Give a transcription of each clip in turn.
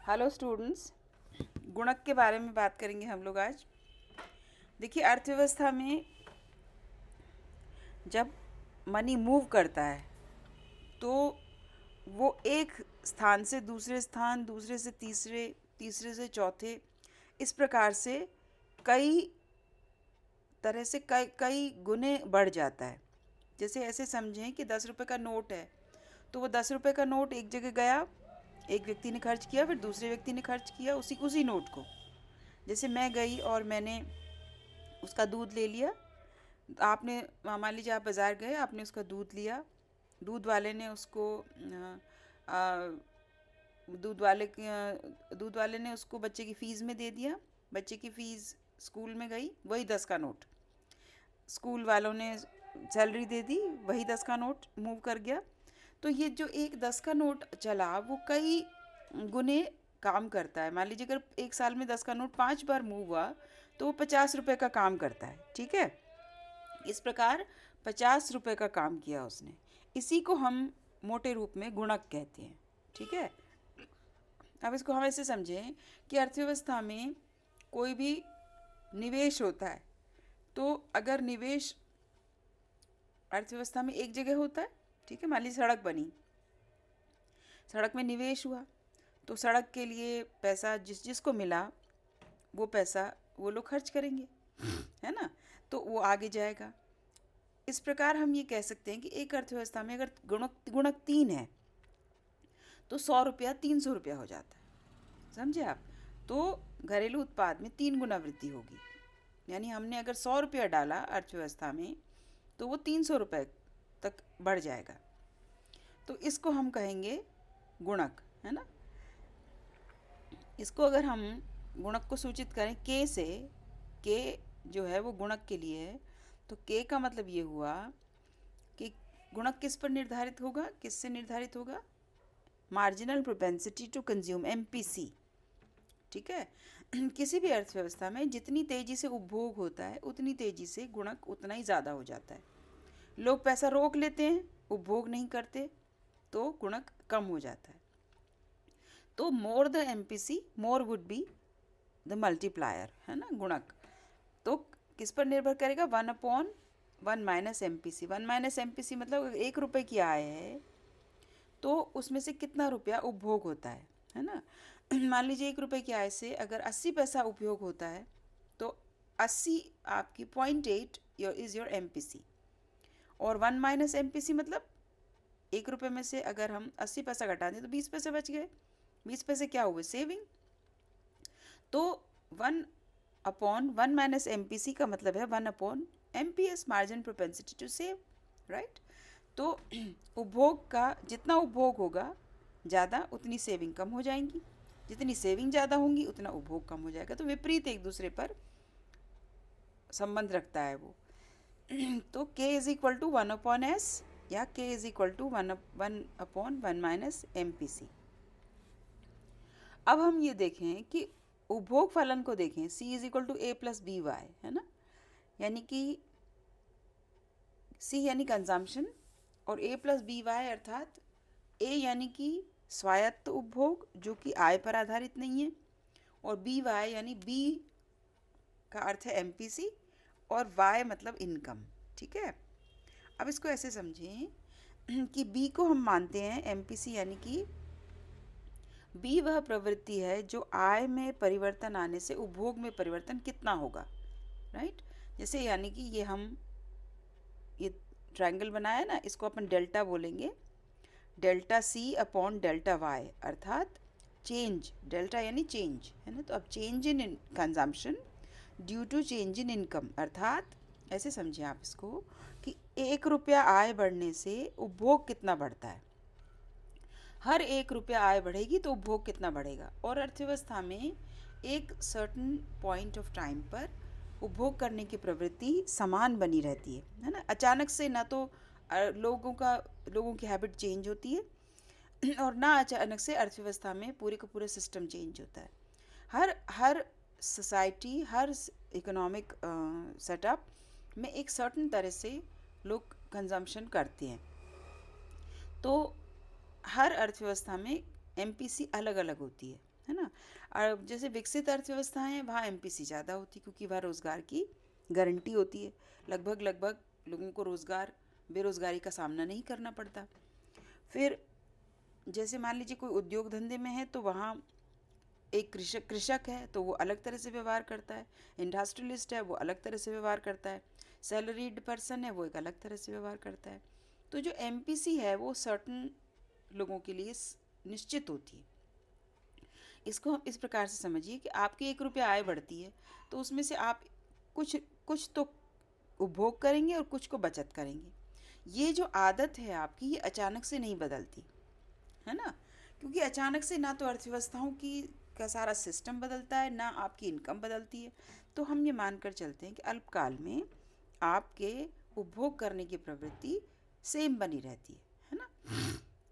Hello students, गुणक के बारे में बात करेंगे हम लोग आज। देखिए, अर्थव्यवस्था में जब मनी मूव करता है तो वो एक स्थान से दूसरे स्थान, दूसरे से तीसरे, तीसरे से चौथे, इस प्रकार से कई तरह से कई कई गुने बढ़ जाता है। जैसे ऐसे समझें कि 10 रुपये का नोट है, तो वो 10 रुपये का नोट एक जगह गया, एक व्यक्ति ने खर्च किया, फिर दूसरे व्यक्ति ने खर्च किया उसी उसी नोट को। जैसे मैं गई और मैंने उसका दूध ले लिया। आपने मान लीजिए आप बाज़ार गए, आपने उसका दूध लिया, दूध वाले ने उसको दूध वाले ने उसको बच्चे की फ़ीस में दे दिया। बच्चे की फ़ीस स्कूल में गई, वही 10 का नोट। स्कूल वालों ने सैलरी दे दी, वही 10 का नोट मूव कर गया। तो ये जो एक 10 का नोट चला वो कई गुने काम करता है। मान लीजिए अगर एक साल में 10 का नोट 5 बार मूव हुआ तो वो 50 रुपये का काम करता है। ठीक है, इस प्रकार 50 रुपये का काम किया उसने। इसी को हम मोटे रूप में गुणक कहते हैं। ठीक है, अब इसको हम ऐसे समझें कि अर्थव्यवस्था में कोई भी निवेश होता है, तो अगर निवेश अर्थव्यवस्था में एक जगह होता है, ठीक है, मान लीजिए सड़क बनी, सड़क में निवेश हुआ, तो सड़क के लिए पैसा जिस जिसको मिला वो पैसा वो लोग खर्च करेंगे, है ना, तो वो आगे जाएगा। इस प्रकार हम ये कह सकते हैं कि एक अर्थव्यवस्था में अगर गुणक गुणक 3 है तो 100 रुपया 300 रुपया हो जाता है। समझे आप? तो घरेलू उत्पाद में 3 गुना वृद्धि होगी। यानी हमने अगर 100 रुपया डाला अर्थव्यवस्था में तो वो 300 रुपये तक बढ़ जाएगा। तो इसको हम कहेंगे गुणक, है ना। इसको अगर हम गुणक को सूचित करें के से, के जो है वो गुणक के लिए है, तो के का मतलब ये हुआ कि गुणक किस पर निर्धारित होगा, किससे निर्धारित होगा? Marginal propensity to consume, MPC. ठीक है, किसी भी अर्थव्यवस्था में जितनी तेज़ी से उपभोग होता है उतनी तेज़ी से गुणक उतना ही ज़्यादा हो जाता है। लोग पैसा रोक लेते हैं, उपभोग नहीं करते, तो गुणक कम हो जाता है। तो more the MPC more would be the multiplier, है ना, गुणक। तो किस पर निर्भर करेगा? 1/1 माइनस एम पी सी। 1 - मतलब 1 रुपये की आय है तो उसमें से कितना रुपया उपभोग होता है ना। मान लीजिए 1 रुपये की आय से अगर 80 पैसा उपयोग होता है तो 80 आपकी 0.8 is your M P C. और 1 - एम पी सी मतलब 1 रुपये में से अगर हम 80 पैसा घटा दें तो 20 पैसे बच गए। 20 पैसे क्या हुए? सेविंग। तो 1/1 - एम पी सी का मतलब है 1/MPS, margin propensity to save, right. तो उपभोग का जितना उपभोग होगा ज़्यादा उतनी सेविंग कम हो जाएंगी, जितनी सेविंग ज़्यादा होंगी उतना उपभोग कम हो जाएगा। तो विपरीत एक दूसरे पर संबंध रखता है वो। तो K = 1/S या K = 1/1 - MPC। अब हम ये देखें कि उपभोग फलन को देखें, C = A + BY, है ना। यानी कि C यानी कंजम्पशन और A + BY अर्थात A यानी कि स्वायत्त उपभोग जो कि आय पर आधारित नहीं है, और BY यानी B का अर्थ है MPC और Y मतलब इनकम। ठीक है, अब इसको ऐसे समझें कि B को हम मानते हैं MPC, यानी कि B वह प्रवृत्ति है जो आय में परिवर्तन आने से उपभोग में परिवर्तन कितना होगा, राइट। जैसे यानी कि ये ट्रायंगल बनाया ना, इसको अपन डेल्टा बोलेंगे, डेल्टा C/डेल्टा Y, अर्थात चेंज, डेल्टा यानी चेंज, है ना। तो अब change in consumption due to change in income, अर्थात ऐसे समझिए आप इसको कि 1 रुपया आय बढ़ने से उपभोग कितना बढ़ता है। हर 1 रुपया आय बढ़ेगी तो उपभोग कितना बढ़ेगा। और अर्थव्यवस्था में एक सर्टन पॉइंट ऑफ टाइम पर उपभोग करने की प्रवृत्ति समान बनी रहती है ना। अचानक से ना तो लोगों की हैबिट चेंज होती है और ना अचानक से अर्थव्यवस्था में पूरे का पूरा सिस्टम चेंज होता है। हर सोसाइटी, हर इकोनॉमिक सेटअप में एक सर्टन तरह से लोग कंजम्पशन करते हैं। तो हर अर्थव्यवस्था में एमपीसी अलग अलग होती है है ना। और जैसे विकसित अर्थव्यवस्थाएं हैं वहाँ एमपीसी ज़्यादा होती क्योंकि वहाँ रोज़गार की गारंटी होती है, लगभग लगभग लोगों को रोज़गार बेरोज़गारी का सामना नहीं करना पड़ता। फिर जैसे मान लीजिए कोई उद्योग धंधे में है तो वहाँ एक कृषक है तो वो अलग तरह से व्यवहार करता है, इंडस्ट्रियलिस्ट है वो अलग तरह से व्यवहार करता है, सैलरीड पर्सन है वो एक अलग तरह से व्यवहार करता है। तो जो एमपीसी है वो सर्टन लोगों के लिए निश्चित होती है। इसको हम इस प्रकार से समझिए कि आपकी 1 रुपया आय बढ़ती है तो उसमें से आप कुछ कुछ तो उपभोग करेंगे और कुछ को बचत करेंगे। ये जो आदत है आपकी ये अचानक से नहीं बदलती, है ना, क्योंकि अचानक से ना तो अर्थव्यवस्थाओं की का सारा सिस्टम बदलता है ना आपकी इनकम बदलती है। तो हम ये मानकर चलते हैं कि अल्पकाल में आपके उपभोग करने की प्रवृत्ति सेम बनी रहती है ना।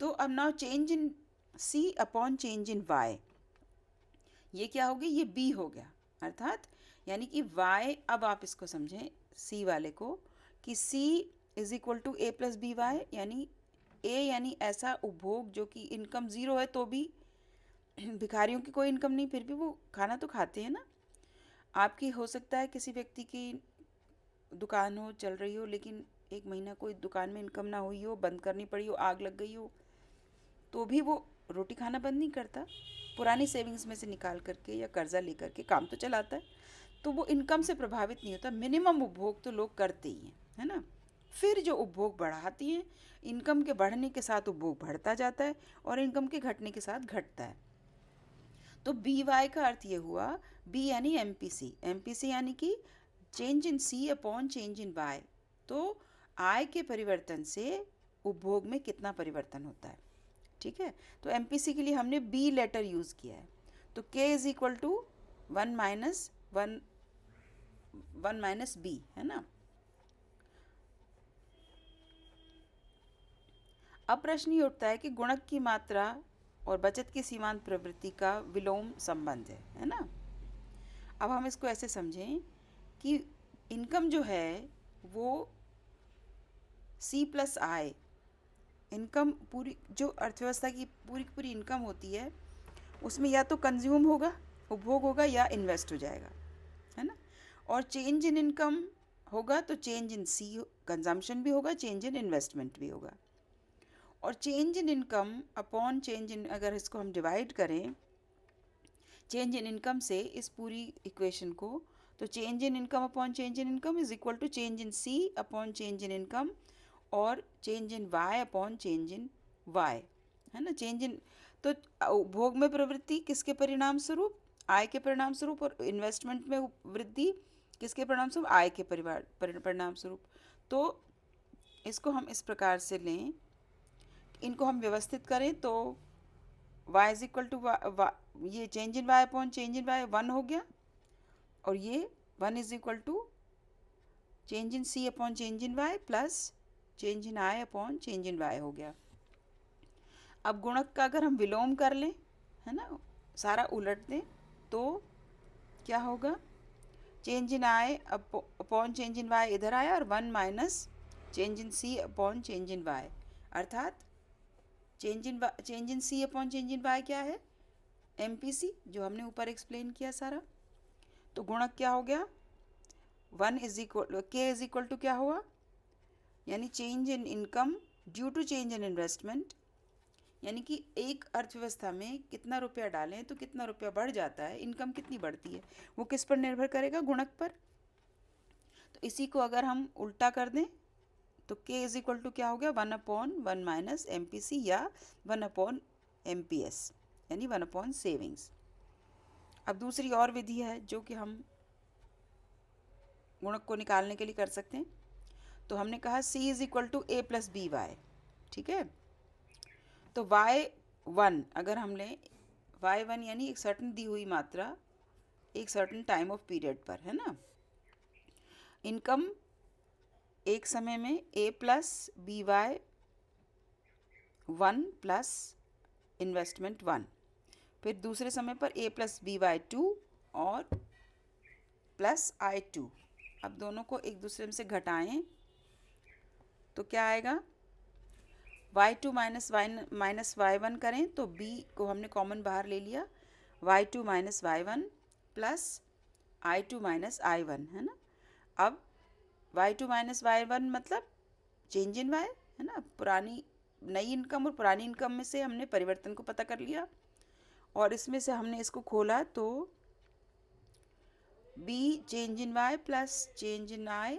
तो अब now change in C upon change in Y, ये क्या हो गया, ये बी हो गया। अर्थात यानी कि वाई, अब आप इसको समझें सी वाले को कि C is equal to A plus B Y, यानी ए यानी ऐसा उपभोग जो कि इनकम ज़ीरो है तो भी भिखारियों की कोई इनकम नहीं फिर भी वो खाना तो खाते हैं ना। आपकी हो सकता है किसी व्यक्ति की दुकान हो चल रही हो लेकिन 1 महीना कोई दुकान में इनकम ना हुई हो, बंद करनी पड़ी हो, आग लग गई हो, तो भी वो रोटी खाना बंद नहीं करता, पुरानी सेविंग्स में से निकाल करके या कर्जा लेकर के काम तो चलाता है। तो वो इनकम से प्रभावित नहीं होता, मिनिमम उपभोग तो लोग करते ही हैं, है ना। फिर जो उपभोग बढ़ाती हैं, इनकम के बढ़ने के साथ उपभोग बढ़ता जाता है और इनकम के घटने के साथ घटता है। तो बी वाई का अर्थ ये हुआ, बी यानी एमपीसी, एमपीसी यानी कि change in C upon change in Y. तो आय के परिवर्तन से उपभोग में कितना परिवर्तन होता है, ठीक है। तो एमपीसी के लिए हमने बी लेटर यूज़ किया है। तो के इज इक्वल टू 1 - 1 बी, है ना। अब प्रश्न ये उठता है कि गुणक की मात्रा और बचत की सीमांत प्रवृत्ति का विलोम संबंध है ना। अब हम इसको ऐसे समझें कि इनकम जो है वो सी प्लस आई, इनकम पूरी जो अर्थव्यवस्था की पूरी इनकम होती है उसमें या तो कंज्यूम होगा, उपभोग होगा, या इन्वेस्ट हो जाएगा, है ना। और चेंज इन इनकम होगा तो चेंज इन सी कंजम्पशन भी होगा, चेंज इन इन्वेस्टमेंट भी होगा। और change in income upon change इन, अगर इसको हम डिवाइड करें चेंज इन इनकम से इस पूरी इक्वेशन को, तो change in income upon change in income is equal to change in C upon change in income और change in Y upon change in Y, है ना। चेंज इन, तो उपभोग में प्रवृत्ति किसके परिणाम स्वरूप, आय के परिणाम स्वरूप, और इन्वेस्टमेंट में वृद्धि किसके परिणाम स्वरूप, आय के परिणाम स्वरूप। तो इसको हम इस प्रकार से लें, इनको हम व्यवस्थित करें तो y इज इक्वल टू ये change in y upon change in y 1 हो गया, और ये 1 is equal to change in c upon change in y plus change in i upon change in y हो गया। अब गुणक का अगर हम विलोम कर लें, है ना, सारा उलट दें, तो क्या होगा, change in i upon change in y इधर आया और 1 minus change in c upon change in y, अर्थात change in C upon change in Y क्या है, एमपीसी, जो हमने ऊपर एक्सप्लेन किया सारा। तो गुणक क्या हो गया, 1 is equal k is equal to क्या हुआ, यानी change in income due to change in investment, यानी कि एक अर्थव्यवस्था में कितना रुपया डालें तो कितना रुपया बढ़ जाता है, इनकम कितनी बढ़ती है, वो किस पर निर्भर करेगा, गुणक पर। तो इसी को अगर हम उल्टा कर दें तो k इज इक्वल टू क्या हो गया, 1/1 माइनस MPC या 1/MPS, यानी 1/ सेविंग्स। अब दूसरी और विधि है जो कि हम गुणक को निकालने के लिए कर सकते हैं। तो हमने कहा C is equal to A plus B Y, ठीक है। तो y1 अगर हम लें, y1 यानी एक सर्टन दी हुई मात्रा एक सर्टन टाइम ऑफ पीरियड पर, है ना। इनकम एक समय में a plus B Y 1 plus investment 1, फिर दूसरे समय पर a प्लस बी वाई 2 और प्लस I2। अब दोनों को एक दूसरे में से घटाएं तो क्या आएगा, y2 माइनस y1 करें तो b को हमने कॉमन बाहर ले लिया y2 minus y1 plus i2 minus i1, है ना। अब y2 माइनस y1 मतलब चेंज इन y, है ना। पुरानी नई इनकम और पुरानी इनकम में से हमने परिवर्तन को पता कर लिया और इसमें से हमने इसको खोला तो b change in y plus change in i,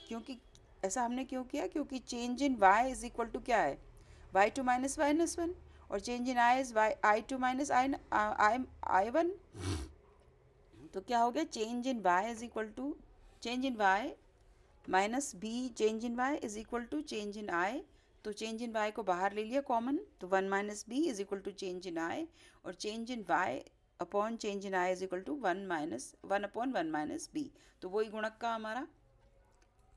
क्योंकि ऐसा हमने क्यों किया, क्योंकि change in y is equal to क्या है, y2 माइनस y1 और change in i is i2 minus i1। तो क्या हो गया, change in y is equal to change in y minus B change in y is equal to change in i। तो change in y को बाहर ले लिया कॉमन, तो 1 minus B is equal to change in i और change in y upon change in i is equal to 1 upon 1 minus B. तो वही गुणक का हमारा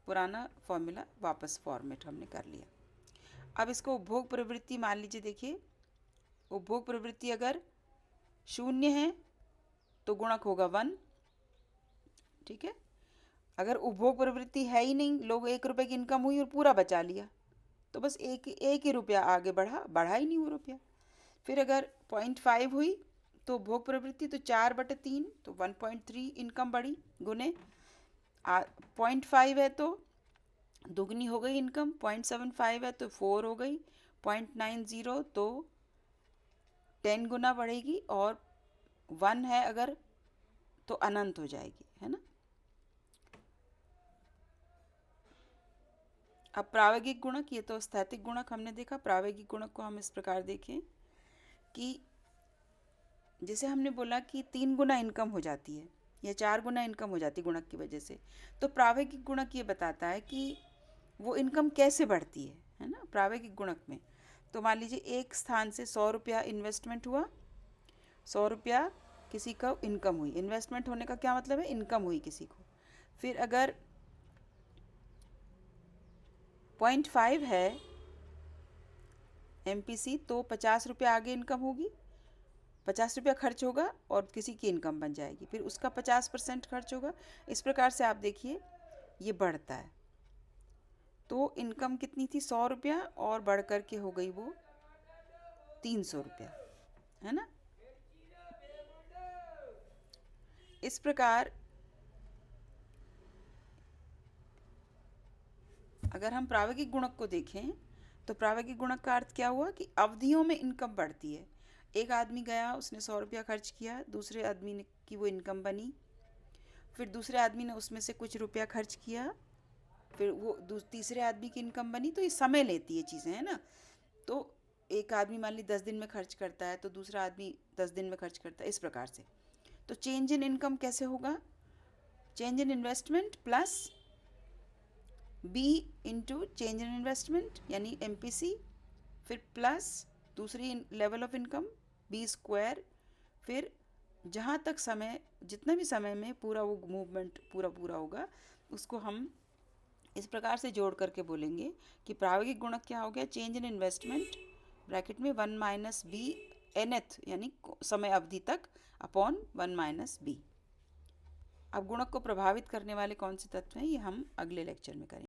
पुराना फॉर्मूला वापस फॉर्मेट हमने कर लिया। अब इसको उपभोग प्रवृत्ति मान लीजिए, देखिए उपभोग प्रवृत्ति अगर 0 है तो गुणक होगा 1, ठीक है। अगर उपभोग प्रवृत्ति है ही नहीं, लोग 1 रुपये की इनकम हुई और पूरा बचा लिया, तो बस एक ही रुपया आगे बढ़ा ही नहीं वो रुपया। फिर अगर 0.5 हुई तो उपभोग प्रवृत्ति, तो 4/3, तो 1.3 इनकम बढ़ी गुने 0.5 है तो दुगनी हो गई इनकम, 0.75 है तो 4 हो गई, 0.90 तो 10 गुना बढ़ेगी और 1 है अगर तो अनंत हो जाएगी, है ना। अब प्रायोगिक गुणक, ये तो स्थैतिक गुणक हमने देखा। प्रायोगिक गुणक को हम इस प्रकार देखें कि जैसे हमने बोला कि 3 गुना इनकम हो जाती है या 4 गुना इनकम हो जाती है गुणक की वजह से, तो प्रायोगिक गुणक ये बताता है कि वो इनकम कैसे बढ़ती है ना, प्रायोगिक गुणक में। तो मान लीजिए एक स्थान से 100 रुपया इन्वेस्टमेंट हुआ, 100 रुपया किसी का इनकम हुई। इन्वेस्टमेंट होने का क्या मतलब है, इनकम हुई किसी को। फिर अगर 0.5 है MPC तो 50 रुपया आगे इनकम होगी, 50 रुपया खर्च होगा और किसी की इनकम बन जाएगी, फिर उसका 50% खर्च होगा। इस प्रकार से आप देखिए ये बढ़ता है। तो इनकम कितनी थी, 100 रुपया, और बढ़ कर के हो गई वो 300 रुपया, है ना। इस प्रकार अगर हम प्रायोगिक गुणक को देखें तो प्रायोगिक गुणक का अर्थ क्या हुआ कि अवधियों में इनकम बढ़ती है। एक आदमी गया, उसने 100 रुपया खर्च किया, दूसरे आदमी ने की वो इनकम बनी, फिर दूसरे आदमी ने उसमें से कुछ रुपया खर्च किया, फिर वो तीसरे आदमी की इनकम बनी। तो ये समय लेती है चीज़ें, है ना। तो एक आदमी मान ली 10 दिन में खर्च करता है तो दूसरा आदमी 10 दिन में खर्च करता है, इस प्रकार से। तो चेंज इन इनकम कैसे होगा, change in investment plus B into change in investment यानी MPC, फिर प्लस दूसरी लेवल ऑफ इनकम B², फिर जहाँ तक समय, जितना भी समय में पूरा वो मूवमेंट पूरा होगा, उसको हम इस प्रकार से जोड़ करके बोलेंगे कि प्रायोगिक गुणक क्या हो गया, चेंज इन इन्वेस्टमेंट ब्रैकेट में 1 माइनस बी nth यानी समय अवधि तक अपॉन 1 माइनस बी। अब गुणक को प्रभावित करने वाले कौन से तत्व हैं, ये हम अगले लेक्चर में करेंगे।